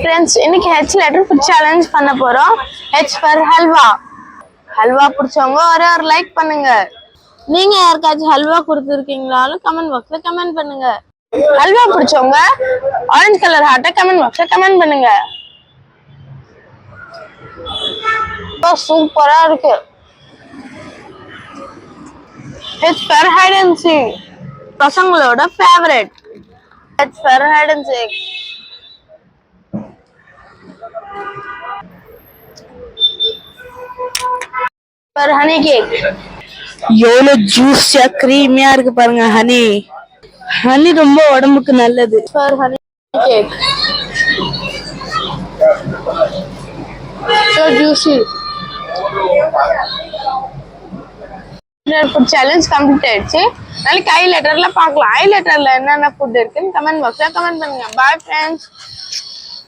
Friends இன்னைக்கு H letter food challenge பண்ண போறோம். H for halwa. ஹல்வா பிடிச்சவங்க ஒரு லைக் பண்ணுங்க. நீங்க யாருக்காச்சும் ஹல்வா கொடுத்திருக்கீங்களாலும் கமெண்ட் பாக்ஸ்ல கமெண்ட் பண்ணுங்க. ஹல்வா பிடிச்சவங்க ஆரஞ்சு கலர் ஹார்ட்ட கமெண்ட் பாக்ஸ்ல கமெண்ட் பண்ணுங்க. சூப்பரா இருக்கு. H for hide and seek. பசங்களோட favourite. H for hide and seek. पर हनी केक எவ்வளோ ஜூஸியா கிரீமியா இருக்கு பாருங்க. ஹனி ரொம்ப உடம்புக்கு நல்லது. पर Honey cake so juicy. Food challenge complete ஆயிடுச்சு. நாளைக்கு ஐ லெட்டர்ல பார்க்கலாம். ஐ லெட்டர்ல என்னென்ன ஃபுட் இருக்குன்னு கமெண்ட் பாக்ஸ்ல கமெண்ட் பண்ணுங்க. Bye friends.